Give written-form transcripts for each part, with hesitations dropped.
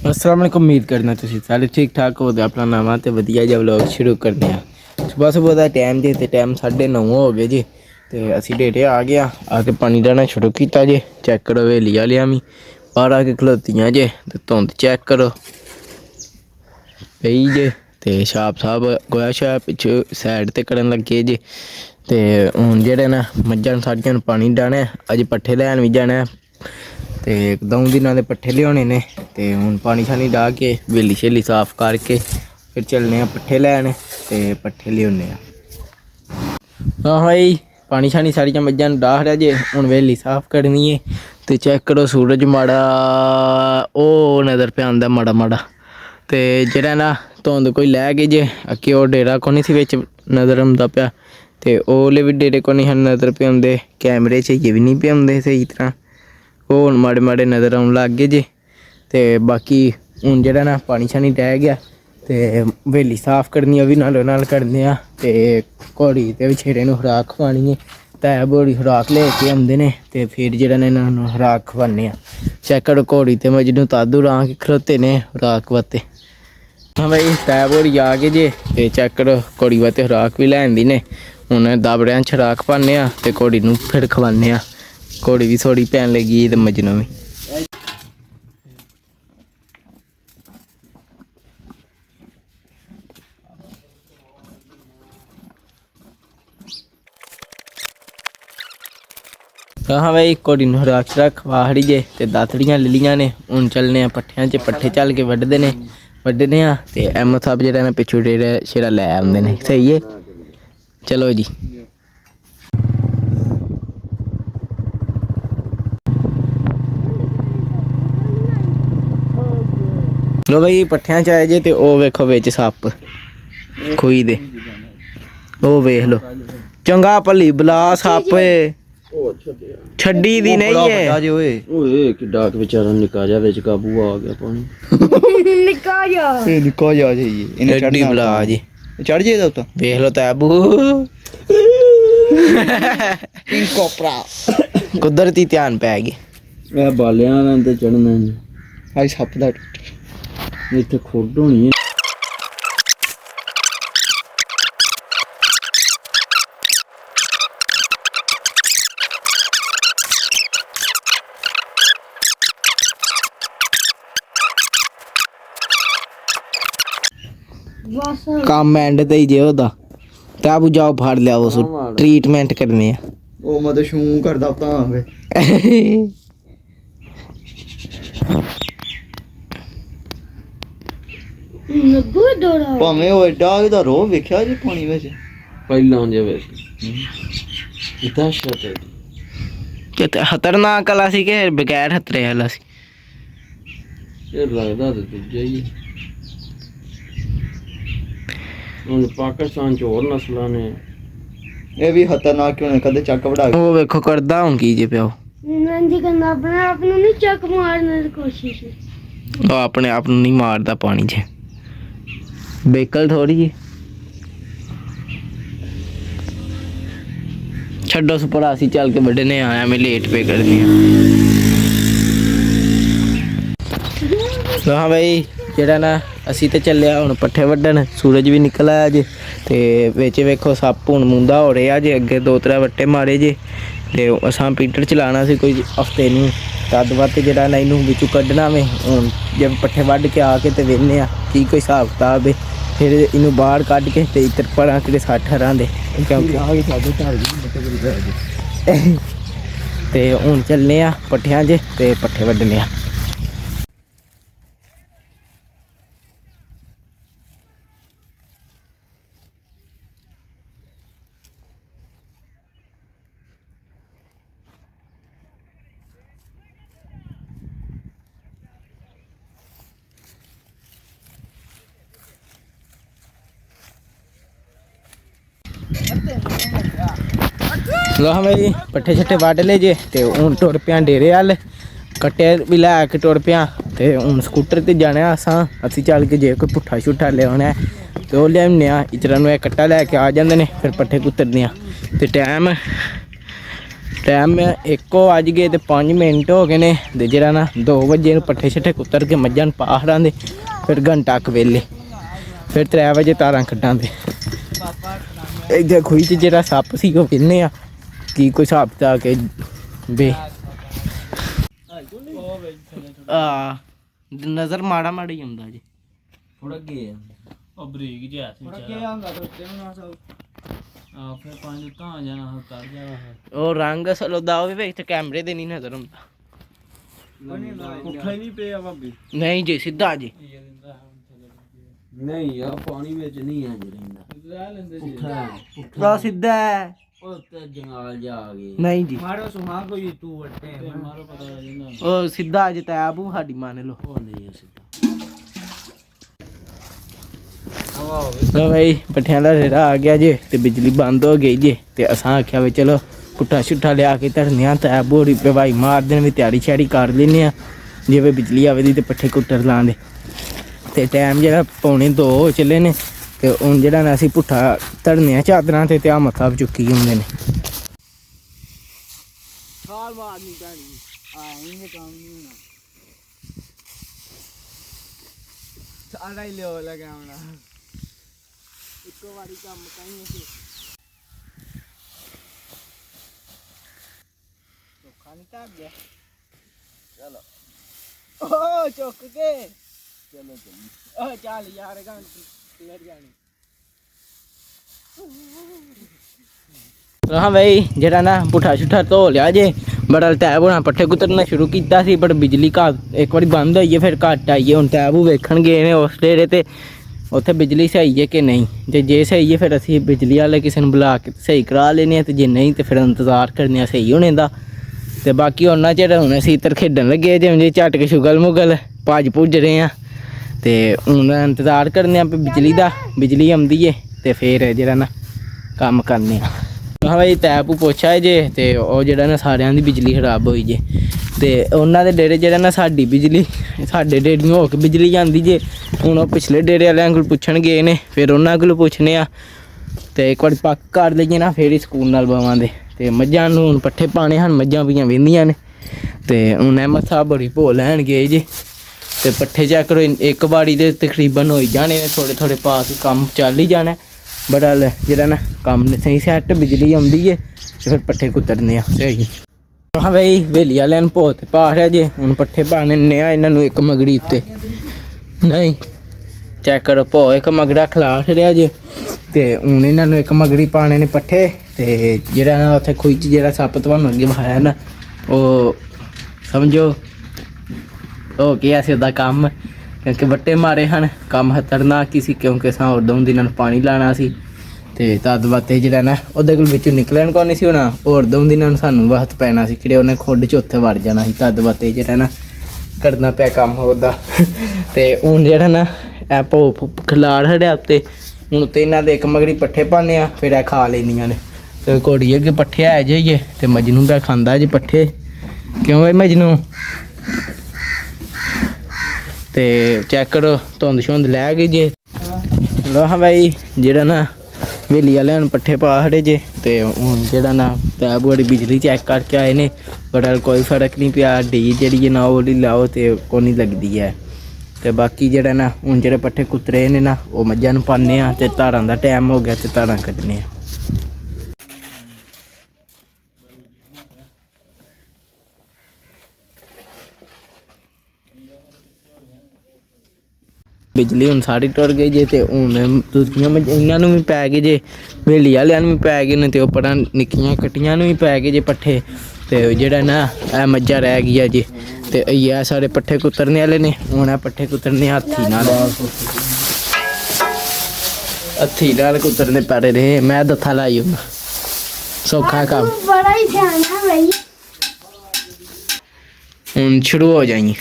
अस्सलाम वालेकुम। उम्मीद करना तुसीं सारे ठीक ठाक हो। अपना नवां ते वधिया जिहा व्लॉग शुरू करने सुबह सुबह का टाइम जे ते टाइम 9:30 हो गए जे ते असी डेरे आ गया आके पानी डाना शुरू किया जे। चेक करो हवेली वालियां भी बाहर आके खलोतियां जे ते धुंध चेक करो पई जे ते छाप साहब गोया शा पिछे साइड ते करन लगे जे। ते हुण जेह्ड़े न मज्झां सारियां पानी डाना अज पट्ठे लैन भी जाना ते दऊं दिनां दे पट्ठे लियाने ने ते हुण पानी शानी डाह के हवेली शवेली साफ करके फिर चलने पट्ठे लैन ते पट्ठे लेओने। हाँ भाई पानी शानी सारियां मज्झां डाह रहा जे। हुण हवेली साफ करनी है ते चेक करो सूरज माड़ा ओ नज़र पे आंदा माड़ा माड़ा ते जेह्ड़ा ना धुंध कोई लै गई जे अक्के ओह् डेरा को नहीं सी बिच नज़र आंदा पिया ते ओह्ले भी डेरे को नहीं नज़र पे आंदे। कैमरे च ये भी नहीं पे आंदे सही तरह ओह् हुण माड़े माड़े नज़र आउन लग गए जे। ते बाकी हुण जेह्ड़ा ना पानी शानी डै गया ते हवेली साफ करनी ओह् भी नालों नाल करने आ ते घोड़ी ते बछेरे नूं खुराक खवानी है ते घोड़ी खुराक लेके आंदे ने ते फिर जेह्ड़ा ना इन्हां नूं खुराक खवाने आ। चेक करो घोड़ी ते मजनू तादू रां के खलोते ने खुराक वास्ते। हाँ भाई तैब होरी आ गए जे ते चेक करो घोड़ी वास्ते खुराक भी लैंदी ने। हुण दाबड़ियां च खुराक पाने आ ते घोड़ी नूं फिर खवाने आ। घोड़ी भी थोड़ी पैन लगी ते मजनू भी। हाँ भाई घोड़ी नूं खुराक शराक खवा खड़ी जे ते दातड़ियां ले लियां ने। हुण चलने पट्ठियां च पट्ठे चल के वड्ढदे ने वड्ढने आ ते एम साहब जेह्ड़ा ना पिच्छों डेरा शेरा लै आंदे ने। सही है चलो जी। लो भाई पट्ठियां च आए जे ते ओह् वेखो बिच सप्प खूही दे ओह् वेख लो चंगा भली बला सप्प छड्डी दी नहीं है। ओए किड्डा बेचारा निक्का जिहा बिच काबू आ गया पानी निक्का जिहा जाइए इन्हें एड्डी बला जी चढ़ जाएगा उता वेख लो तैबू कोपरा कुदरती ध्यान पै गए। ए बालियां ने ते चढ़ना भाई सप्प दा इत्थे खुड होनी है। काम एंड ते ही जे ओदा तैबू जाओ फाड़ लिया उस ट्रीटमेंट करने आ। ओ मैं तो शू करदा तां वे ਭਾਵੇਂ ਉਹ ਐਡਾ ਇਹਦਾ ਰੋਹ ਵੇਖਿਆ ਜੀ ਪਾਣੀ ਵਿੱਚ ਪਹਿਲਾਂ ਜੇ ਵੈਸੇ ਦਹਿਸ਼ਤ ਹੈ ਕਿ ਖਤਰਨਾਕ ਵਾਲਾ ਸੀ ਕਿ ਬਗੈਰ ਖਤਰੇ ਵਾਲਾ ਸੀ। ਇਹ ਲੱਗਦਾ ਤੇ ਦੂਜਾ ਹੀ ਹੁਣ ਪਾਕਿਸਤਾਨ ਚ ਹੋਰ ਨਸਲਾਂ ਨੇ ਇਹ ਵੀ ਖਤਰਨਾਕ ਕਿਉਂ ਨੇ ਕਦੇ ਚੱਕ ਵੜਾ ਉਹ ਵੇਖੋ ਕਰਦਾ ਹੁਣ ਕੀ ਜੇ ਪਿਓ ਨੰਜੀ ਕਹਿੰਦਾ ਆਪਣੇ ਆਪ ਨੂੰ ਨਹੀਂ ਚੱਕ ਮਾਰਨ ਦੀ ਕੋਸ਼ਿਸ਼ ਉਹ ਆਪਣੇ ਆਪ ਨੂੰ ਨਹੀਂ ਮਾਰਦਾ ਪਾਣੀ 'ਚ ਬੇਕਲ ਥੋੜੀ ਜੀ ਛੱਡੋ ਸੁਪਰਾ ਅਸੀਂ ਚੱਲ ਕੇ ਵੱਢਣੇ ਆਇਆ ਮੈਂ ਲੇਟ ਪੇ ਕਰਨੀ ਆ। ਹਾਂ ਭਾਈ ਜਿਹੜਾ ਨਾ ਅਸੀਂ ਤੇ ਚੱਲਿਆ ਹੁਣ ਪੱਠੇ ਵੱਢਣ ਸੂਰਜ ਵੀ ਨਿਕਲ ਆਇਆ ਜੇ ਤੇ ਵਿੱਚ ਵੇਖੋ ਸੱਪ ਹੁਣ ਮੁੰਦਾ ਹੋ ਰਿਹਾ ਜੇ। ਅੱਗੇ 2-3 ਵੱਟੇ ਮਾਰੇ ਜੇ ਤੇ ਅਸਾਂ ਪੀਟਰ ਚਲਾਉਣਾ ਸੀ ਕੋਈ ਹਫਤੇ ਨੂੰ ਤਦ ਵੱਧ ਜਿਹੜਾ ਨਾ ਇਹਨੂੰ ਵਿੱਚੋਂ ਕੱਢਣਾ ਵੇ। ਹੁਣ ਜੇ ਪੱਠੇ ਵੱਢ ਕੇ ਆ ਕੇ ਤੇ ਵੇਖਦੇ ਆ ਕੀ ਕੋਈ ਹਿਸਾਬ ਕਿਤਾਬ ਹੈ ਫਿਰ ਇਹਨੂੰ ਬਾਹਰ ਕੱਢ ਕੇ ਤੇ ਇੱਧਰ ਪਰਾਂ ਕਿਤੇ 60 ਦੇ ਕਿਉਂਕਿ ਆ ਗਏ ਸਾਡੇ ਘਰ ਤੇ ਹੁਣ ਚੱਲਨੇ ਆ ਪੱਠਿਆਂ 'ਚ ਤੇ ਪੱਠੇ ਵੱਢਣੇ ਆ। लो भाई पट्ठे छट्ठे वड्ढ ले जे ते हूँ टुर पिया डेरे अल कट्टे भी लै के टुर पिया ते हूँ स्कूटर ते जाने असी चल के जे कोई पुट्ठा शुट्ठा लिया तो वह लियाने इचरा नूं कट्टा लैके आ जाते हैं फिर पट्ठे कुतरने ते ਟਾਈਮ 1:00 ਤੇ 5 ਮਿੰਟ ਹੋ ਗਏ ਨੇ ਤੇ ਜਿਹੜਾ ਨਾ 2 ਵਜੇ ਨੂੰ ਪੱਠੇ ਛੱਠੇ ਕੁੱਤਰ ਕੇ ਮੱਝਾਂ ਨੂੰ ਪਾ ਹੜਾਂਦੇ ਫਿਰ ਘੰਟਾ ਕੁ ਵੇਲੇ ਫਿਰ 3 ਵਜੇ ਤਾਰਾਂ ਕੱਢਾਂਦੇ। ਇੱਥੇ ਖੂਹੀ 'ਚ ਜਿਹੜਾ ਸੱਪ ਸੀ ਉਹ ਕਿੰਨੇ ਆ ਕੀ ਕੋਈ ਹਿਸਾਬ ਤਾਂ ਕੇ ਵੇ ਆ ਨਜ਼ਰ ਮਾੜਾ ਮਾੜਾ ਹੀ ਆਉਂਦਾ ਜੀ ਥੋੜਾ ਅੱਗੇ ਉਹ ਬਰੀਕ ਜਿਹਾ ਸੀ ਥੋੜਾ ਅੱਗੇ ਆਂਦਾ ਤੇ ਉੱਤੇ ਨੂੰ ਨਾ ਸਭ ਆ ਫਿਰ ਪੰਜ ਤਾਂ ਜਾਣਾ ਹੋ ਕਰ ਜਾਣਾ ਉਹ ਰੰਗ ਅਸਲ ਉਹਦਾ ਉਹ ਵੀ ਵਿੱਚ ਕੈਮਰੇ ਦੇ ਨਹੀਂ ਨਜ਼ਰ ਆਉਂਦਾ। ਪੁੱਠਾ ਹੀ ਨਹੀਂ ਪਿਆ ਭਾਬੀ। ਨਹੀਂ ਜੀ ਸਿੱਧਾ ਜੀ ਨਹੀਂ ਆ ਪਾਣੀ ਵਿੱਚ ਨਹੀਂ ਹੈ ਰਹਿੰਦਾ ਰਹਿ ਲੈਂਦੇ ਸੀ ਪੁੱਠਾ ਦਾ ਸਿੱਧਾ ਹੈ। ਉਹ ਤੇ ਜੰਗਾਲ ਜਾ ਆ ਗਏ ਨਹੀਂ ਜੀ ਮਾਰੋ ਸੁਹਾ ਕੋਈ ਤੂੰ ਵੱਟੇ ਤੇ ਮਾਰੋ ਪਤਾ ਲੱਗ ਜਾਂਦਾ ਉਹ ਸਿੱਧਾ ਅਜ ਤੈਬੂ ਸਾਡੀ ਮੰਨ ਲਓ। ਉਹ ਨਹੀਂ ਸਿੱਧਾ ਲੋ ਭਾਈ ਪੱਠਿਆਂ ਦਾ ਰੇੜਾ ਆ ਗਿਆ ਜੇ ਤੇ ਬਿਜਲੀ ਬੰਦ ਹੋ ਗਈ ਜੇ ਤੇ ਅਸਾਂ ਆਖਿਆ ਵੀ ਚਲੋ ਪੁੱਠਾ ਛੁੱਠਾ ਲਿਆ ਕੇ ਧਰਨਿਆ ਤੈਬੂ ਹੋਰੀ ਪੇ ਭਾਈ ਮਾਰ ਦੇਣ ਵੀ ਤਿਆਰੀ ਸ਼ਿਆਰੀ ਕਰ ਲੈਨੇ ਆ ਜਿਵੇਂ ਬਿਜਲੀ ਆਵੇ ਦੀ ਤੇ ਪੱਠੇ ਕੁੱਟਰ ਲਾਂਦੇ ਤੇ ਟਾਈਮ ਜਿਹੜਾ 1:45 ਹੋ ਚੱਲੇ ਨੇ ਤੇ ਹੁਣ ਜਿਹੜਾ ਨਾ ਅਸੀਂ ਪੁੱਠਾ ਧਰਨਿਆ ਚਾਦਰਾਂ ਤੇ ਆ ਮੱਥਾ ਚੁੱਕੀ ਹੁੰਦੇ ਨੇ। ਸਾਲ ਬਾਅਦ ਨਹੀਂ ਪੈਣੀ ਆਏਂਗੇ ਕੰਮ ਨਹੀਂ ਹੋਣਾ ਸਾਰਾ ਹੀ ਲਿਓ ਲਗਾਉਣਾ ਇੱਕੋ ਵਾਰੀ ਕੰਮ ਕਹੀਂ ਅਸੀਂ ਧੋਖਾ ਨਹੀਂ ਕਰ ਗਿਆ ਚਲੋ ਓ ਚੁੱਕ ਕੇ ਚਲੋ ਚਲੋ ਓ ਚੱਲ ਯਾਰ ਗਾਂ ਕਲੀਅਰ ਜਾਣੀ। ਹਾਂ ਭਾਈ ਜਿਹੜਾ ਨਾ ਪੁੱਠਾ ਛੁੱਠਾ ਧੋ ਲਿਆ ਜੇ ਬੜਾ ਟੈਬ ਹੋਣਾ ਪੱਠੇ ਕੁਤਰਨਾ ਸ਼ੁਰੂ ਕੀਤਾ ਸੀ ਪਰ ਬਿਜਲੀ ਇੱਕ ਵਾਰੀ ਬੰਦ ਹੋਈ ਹੈ ਫਿਰ ਘੱਟ ਆਈ ਹੈ। ਹੁਣ ਟੈਬੂ ਵੇਖਣ ਗਏ ਨੇ ਉਸ ਡੇਰੇ ਤੇ ਉੱਥੇ ਬਿਜਲੀ ਸਹੀ ਹੈ ਕਿ ਨਹੀਂ ਜੇ ਸਹੀ ਹੈ ਫਿਰ ਅਸੀਂ ਬਿਜਲੀ ਵਾਲੇ ਕਿਸੇ ਨੂੰ ਬੁਲਾ ਕੇ ਸਹੀ ਕਰਾ ਲੈਨੇ ਆ ਤੇ ਜੇ ਨਹੀਂ ਤੇ ਫਿਰ ਇੰਤਜ਼ਾਰ ਕਰਨੇ ਆ ਸਹੀ ਹੋਣੇ ਦਾ। ਤੇ ਬਾਕੀ ਉਹਨਾਂ ਚਿਰ ਹੁਣ ਅਸੀਂ ਇੱਧਰ ਖੇਡਣ ਲੱਗੇ ਜਿਵੇਂ ਝਟ ਕੇ ਸ਼ੁਗਲ ਮੁਗਲ ਭੱਜ ਭੁੱਜ ਰਹੇ ਆ ਤੇ ਹੁਣ ਇੰਤਜ਼ਾਰ ਕਰਨੇ ਆ ਬਿਜਲੀ ਦਾ ਬਿਜਲੀ ਆਉਂਦੀ ਏ ਤੇ ਫਿਰ ਜਿਹੜਾ ਨਾ ਕੰਮ ਕਰਨੇ ਆ। ਹਾਂ ਭਾਈ ਤੈਪੂ ਪੁੱਛਿਆ ਜੇ ਤੇ ਉਹ ਜਿਹੜਾ ਨਾ ਸਾਰਿਆਂ ਦੀ ਬਿਜਲੀ ਖਰਾਬ ਹੋਈ ਜੇ ਤੇ ਉਹਨਾਂ ਦੇ ਡੇਰੇ ਜਿਹੜਾ ਨਾ ਸਾਡੀ ਬਿਜਲੀ ਸਾਡੇ ਡੇਰੀਆਂ ਹੋ ਕੇ ਬਿਜਲੀ ਜਾਂਦੀ ਜੇ। ਹੁਣ ਉਹ ਪਿਛਲੇ ਡੇਰੇ ਵਾਲਿਆਂ ਕੋਲ ਪੁੱਛਣ ਗਏ ਨੇ ਫਿਰ ਉਹਨਾਂ ਕੋਲ ਪੁੱਛਨੇ ਆ ਤੇ ਇੱਕ ਵਾਰੀ ਪੱਕ ਕਰ ਲਈਏ ਨਾ ਫਿਰ ਹੀ ਸਕੂਨ ਨਾਲ ਬਵਾਂਦੇ ਤੇ ਮੱਝਾਂ ਨੂੰ ਹੁਣ ਪੱਠੇ ਪਾਣੇ ਹਨ ਮੱਝਾਂ ਪਈਆਂ ਵਹਿੰਦੀਆਂ ਨੇ ਤੇ ਹੁਣ ਅਹਿਮਦ ਸਾਹਿਬ ਬੜੀ ਭੋ ਲੈਣ ਗਏ ਜੇ ਤੇ ਪੱਠੇ ਚੈੱਕ ਕਰੋ ਇੱਕ ਵਾਰੀ ਦੇ ਤਕਰੀਬਨ ਹੋਈ ਜਾਣੇ ਨੇ ਥੋੜੇ ਥੋੜੇ ਪਾ ਕੇ ਕੰਮ ਚੱਲ ਹੀ ਜਾਣਾ ਬੜਾ ਜਿਹੜਾ ਨਾ ਕੰਮ ਨੇ ਸਹੀ ਸੈੱਟ ਬਿਜਲੀ ਆਉਂਦੀ ਹੈ ਤੇ ਫਿਰ ਪੱਠੇ ਕੁਤਰਨੇ ਆ ਸਹੀ। ਹਾਂ ਭਾਈ ਹਵੇਲੀ ਵਾਲਿਆਂ ਨੂੰ ਭੋਤ ਪਾ ਰਿਹਾ ਜੇ ਹੁਣ ਪੱਠੇ ਪਾਣੇ ਨੇ ਆ ਇਹਨਾਂ ਨੂੰ ਇੱਕ ਮਗੜੀ ਉੱਤੇ ਨਹੀਂ ਚੈੱਕ ਕਰੋ ਭੋ ਇੱਕ ਮਗੜਾ ਖਿਲਾ ਰਿਹਾ ਜੇ ਤੇ ਹੁਣ ਇਹਨਾਂ ਨੂੰ ਇੱਕ ਮਗੜੀ ਪਾਣੇ ਨੇ ਪੱਠੇ ਤੇ ਜਿਹੜਾ ਨਾ ਉੱਥੇ ਖੂਹੀ 'ਚ ਜਿਹੜਾ ਸੱਪ ਤੁਹਾਨੂੰ ਅੱਗੇ ਵਿਖਾਇਆ ਨਾ ਉਹ ਸਮਝੋ ਉਹ ਕੀ ਸੀ ਉਹਦਾ ਕੰਮ ਕਿਉਂਕਿ ਵੱਟੇ ਮਾਰੇ ਹਨ ਕੰਮ ਖਤਰਨਾਕ ਹੀ ਸੀ ਕਿਉਂਕਿ ਅਸਾਂ ਉਦੋਂ ਦਿਨਾਂ ਨੂੰ ਪਾਣੀ ਲਾਣਾ ਸੀ ਤੇ ਤਦ ਵਾਤੇ ਜਿਹੜਾ ਨਾ ਉਹਦੇ ਕੋਲ ਵਿੱਚੋਂ ਨਿਕਲਣ ਕੋ ਨਹੀਂ ਸੀ ਹੋਣਾ ਹੋਰ ਦੋ ਦਿਨਾਂ ਨੂੰ ਸਾਨੂੰ ਵਕਤ ਪੈਣਾ ਸੀ ਕਿਹੜੇ ਉਹਨੇ ਖੁੱਡ 'ਚ ਉੱਥੇ ਵੜ ਜਾਣਾ ਸੀ ਤਦ ਵਾਤੇ ਜਿਹੜਾ ਨਾ ਕਰਨਾ ਪਿਆ ਕੰਮ ਉਹਦਾ ਤੇ ਹੁਣ ਜਿਹੜਾ ਨਾ ਇਹ ਭੋ ਖਿਲਾੜ ਹੜਿਆ ਉੱਤੇ ਹੁਣ ਉੱਤੇ ਇਹਨਾਂ ਦੇ ਇੱਕ ਮਗੜੀ ਪੱਠੇ ਪਾਉਂਦੇ ਆ ਫਿਰ ਇਹ ਖਾ ਲੈਂਦੀਆਂ ਨੇ ਤੇ ਘੋੜੀ ਅੱਗੇ ਪੱਠੇ ਆ ਜਾਈਏ ਤੇ ਮਜਨੂੰ ਪਿਆ ਖਾਂਦਾ ਜੀ ਪੱਠੇ ਕਿਉਂ ਬਈ ਮਜਨੂੰ ਤੇ ਚੈੱਕ ਕਰੋ ਧੁੰਦ ਸ਼ੁੰਦ ਲੈ ਗਈ ਜੇ ਲੋ ਹਾਂ ਭਾਈ ਜਿਹੜਾ ਨਾ ਹਵੇਲੀ ਵਾਲਿਆਂ ਨੂੰ ਪੱਠੇ ਪਾ ਹੜੇ ਜੇ ਤੇ ਹੁਣ ਜਿਹੜਾ ਨਾ ਟੈਬ ਵਾਲੀ ਬਿਜਲੀ ਚੈੱਕ ਕਰਕੇ ਆਏ ਨੇ ਬੜਾ ਕੋਈ ਫਰਕ ਨਹੀਂ ਪਿਆ ਡੀ ਜਿਹੜੀ ਹੈ ਨਾ ਉਹ ਲਾਓ ਤੇ ਕੋਈ ਨਹੀਂ ਲੱਗਦੀ ਹੈ ਤੇ ਬਾਕੀ ਜਿਹੜਾ ਨਾ ਹੁਣ ਜਿਹੜੇ ਪੱਠੇ ਕੁਤਰੇ ਨੇ ਨਾ ਉਹ ਮੱਝਾਂ ਨੂੰ ਪਾਉਂਦੇ ਆ ਤੇ ਧਾਰਾਂ ਦਾ ਟਾਈਮ ਹੋ ਗਿਆ ਤੇ ਧਾਰਾਂ ਕੱਢਣੇ ਆ। ਬਿਜਲੀ ਹੁਣ ਸਾਰੀ ਟੁੱਟ ਗਈ ਜੇ ਤੇ ਹੁਣ ਦੂਜੀਆਂ ਇਹਨਾਂ ਨੂੰ ਵੀ ਪੈ ਗਏ ਜੇ ਹਵੇਲੀ ਵਾਲਿਆਂ ਨੂੰ ਵੀ ਪੈ ਗਏ ਨੇ ਤੇ ਉਹ ਪਰਾਂ ਨਿੱਕੀਆਂ ਕੱਟੀਆਂ ਨੂੰ ਵੀ ਪੈ ਗਏ ਜੇ ਪੱਠੇ ਤੇ ਜਿਹੜਾ ਨਾ ਇਹ ਮੱਝਾਂ ਰਹਿ ਗਈਆਂ ਜੇ ਤੇ ਇਹ ਸਾਰੇ ਪੱਠੇ ਕੁਤਰਨੇ ਵਾਲੇ ਨੇ ਹੁਣ ਇਹ ਪੱਠੇ ਕੁਤਰਨੇ ਹੱਥੀ ਨਾਲ ਕੁਤਰਨੇ ਪੈ ਰਹੇ ਮੈਂ ਦੱਥਾ ਲਾਈ ਹੁਣ ਸੌਖਾ ਕੰਮ ਬੜਾ ਹੀ ਸਿਆਣਾ ਬਈ ਹੁਣ ਸ਼ੁਰੂ ਹੋ ਜਾਈਏ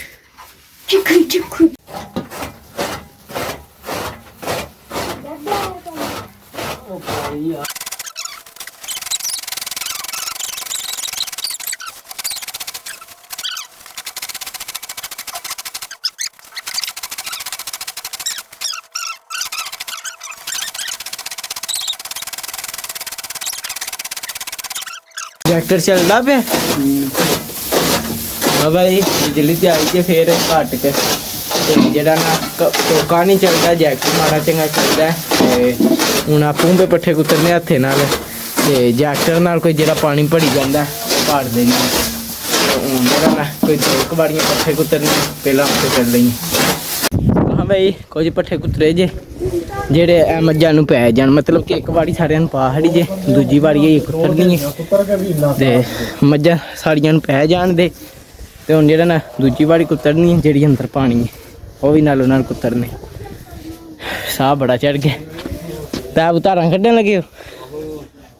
ਚਿੱਕੂ ਚਿੱਕੂ ट्रैक्टर चलता पे हाँ भाई बिजली ते आई के फिर घट के जेड़ा ना टोका नहीं चलता जैक्टर माड़ा चंगा चलता है हूँ आपूं पे पट्ठे कुतरने हत्थे नाल ते जैक्टर नाल कोई जेड़ा पानी भरी जाता पाड़ देना हूँ जेड़ा ना कोई दो कबाड़ियाँ पट्ठे कुतरने पहला हफ्ते चल रही हाँ भाई कुछ पट्ठे कुतरे जे ਜਿਹੜੇ ਇਹ ਮੱਝਾਂ ਨੂੰ ਪੈ ਜਾਣ ਮਤਲਬ ਕਿ ਇੱਕ ਵਾਰੀ ਸਾਰਿਆਂ ਨੂੰ ਪਾ ਹੜੀ ਜੇ ਦੂਜੀ ਵਾਰੀ ਇਹ ਕੁੱਤਰਨੀ ਹੈ ਤੇ ਮੱਝਾਂ ਸਾਰੀਆਂ ਨੂੰ ਪੈ ਜਾਣ ਦੇ ਤੇ ਹੁਣ ਜਿਹੜਾ ਨਾ ਦੂਜੀ ਵਾਰੀ ਕੁੱਤਰਨੀ ਹੈ ਜਿਹੜੀ ਅੰਦਰ ਪਾਣੀ ਹੈ ਉਹ ਵੀ ਨਾਲੋਂ ਨਾਲ ਕੁੱਤਰਨੇ ਸਾਹ ਬੜਾ ਚੜ ਗਿਆ ਤਾਂ ਉਤਾਰਾਂ ਕੱਢਣ ਲੱਗੇ ਹੋ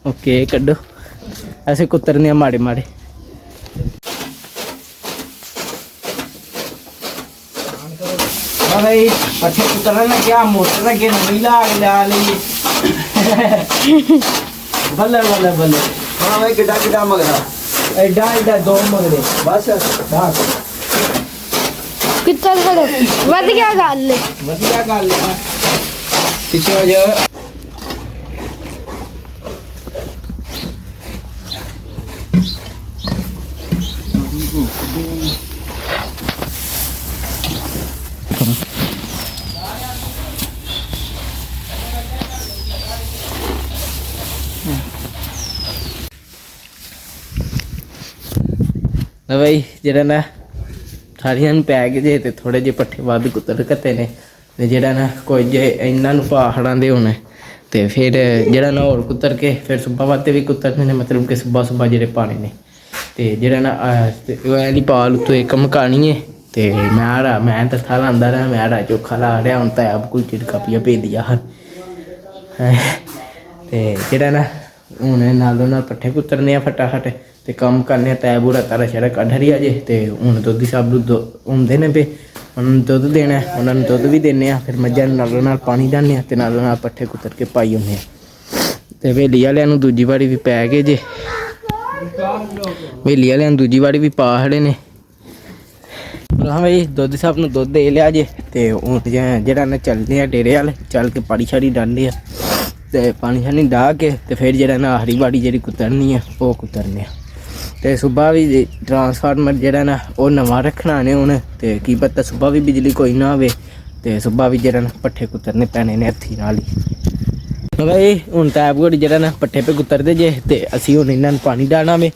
ਓਕੇ ਕੱਢੋ ਐਸੇ ਕੁੱਤਰਨੇ ਮਾੜੇ ਮਾੜੇ भाई पट्ठे कुतरने लगे मोटर लगे नवी ला ली बल्ले बल्ले बल्ले हाँ भाई किड्डा किड्डा मगरा एडा एडा दो मगरे बस कितना खड़े वधिया गल है पीछे हो जाओ भाई जेड़ा ना सारियां नूं पै गए जे ते थोड़े जे पट्ठे वध कुतर घत्ते ने ते जेड़ा ना कोई जे इन्हां नूं पा खड़ांदे होने ते फिर जेड़ा ना होर कुतर के फिर सुबह वास्ते भी कुतरने ने मतलब कि सुबह सुबह जेड़े पाने ने ते जेड़ा ना वाली पाल उत्तों एक मकानी है ते मैं तत्था लांदा रहा मैं हरा चोखा ला रहा हूँ ताया कोई चिड़का पिया भेज दिया हर ते जेड़ा ना हूँ नालों नाल पट्ठे कुतरने फटाफट ते कम करने तै बूढ़ा तारा शारा कड्ढ रिहा जे ते हूँ दुद्ध सब होंदे ने पे उन्होंने दुद्ध देना उन्होंने दुद्ध भी देने फिर मझां नालों नाल पानी डालने ते नालों नाल पट्ठे कुतर के पाई औने ते हवेली वालियां नूं दूजी वारी भी पै गए जे हवेली वालियां नूं दूजी वारी भी पा खड़े ने हाँ भाई दुद्ध सब नूं दुद्ध दे लिया जे ते हूँ जेड़ा ना चलने आ डेरे वाले चल के पानी शानी डालने ते पानी शानी डाह के ते फिर जेड़ा ना आखरी वारी जेह्ड़ी कुतरनी है वो कुतरने ते सुबह भी ट्रांसफार्मर जेड़ा ना वो नवा रखना ने हूँ ते की पता सुबह भी बिजली कोई ना आवे ते सुबह भी जेड़ा ना पट्ठे कुतरने पैने ने हत्थी नाल ही भाई हूँ टैप घोड़ी जेड़ा ना पट्ठे पे कुतरदे जे ते असी हूँ इन्हां नूं पानी डालना वे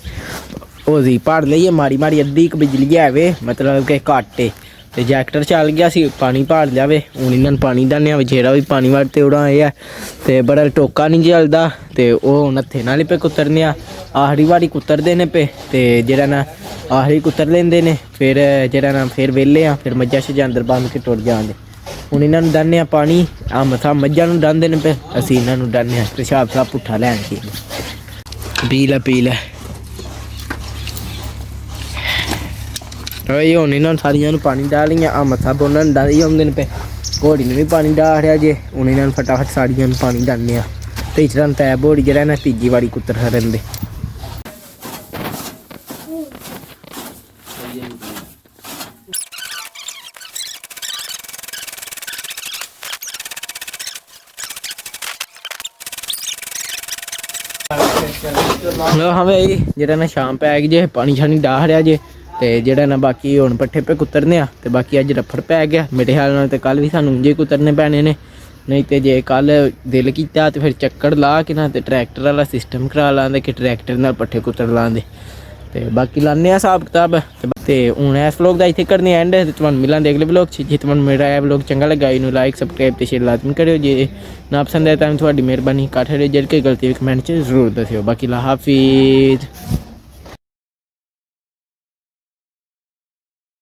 ओहदी पाड़ लईए माड़ी माड़ी अद्धी क बिजली आवे मतलब कि घट्ट है ते जैक्टर चल गया सी पानी पाड़ जावे हूँ इन्हां नूं पानी डालने जेड़ा भी पानी वड़ते उड़ा है ते बड़ा टोका नहीं चलदा ते ओह हुण हत्थे नाल पे कुतरने आखरी वारी कुतरदे ने पे ते जेड़ा ना आखरी कुतर लेंदे ने फिर जेड़ा ना फिर वेले फिर मज्झां शज्जां अंदर बंद के टुर जांदे हूँ इन्हां नूं डालने पानी मथा मज्झां नूं डालदे ने पे असीं इन्हां नूं डालने पेशाब साब पुट्ठा लैण पी लै भाई हूँ इन्होंने सारिया पानी डालिया मत्था बोना डाली आते पे घोड़ी ने भी पानी डाल रहा जे हूँ इन्होंने फटाफट सारिया पानी डालने तो इस तरह तै घोड़ी जरा ना तीजी वारी कुतर खड़न दे हाँ भाई जरा ना शाम पै गई जे पानी शानी डाह रहा जे ते जेड़ा ना बाकी हुण पट्ठे पे कुतरने ते बाकी अज रफड़ पै गया मेरे ख्याल नाल ते कल भी सानूं इंजे कुतरने पैने ने नहीं ते जे कल दिल कीता ते फिर चक्कर ला के ना ते ट्रैक्टर वाला सिस्टम करा लांदे कि ट्रैक्टर नाल पट्ठे कुतर लांदे ते बाकी लाने हिसाब किताब ते हुण इस व्लॉग दा इत्थे करने एंड ते तुहानूं मिलांदे अगले व्लॉग च जे तुहानूं मेरा ये व्लॉग चंगा लगा इनू लाइक सबसक्राइब ते शेयर लाजमी करियो जे ना पसंद आए तां तुहाडी मेहरबानी काठे जे कोई गलती कमेंट च जरूर दस्सियो बाकी ला हाफिज़।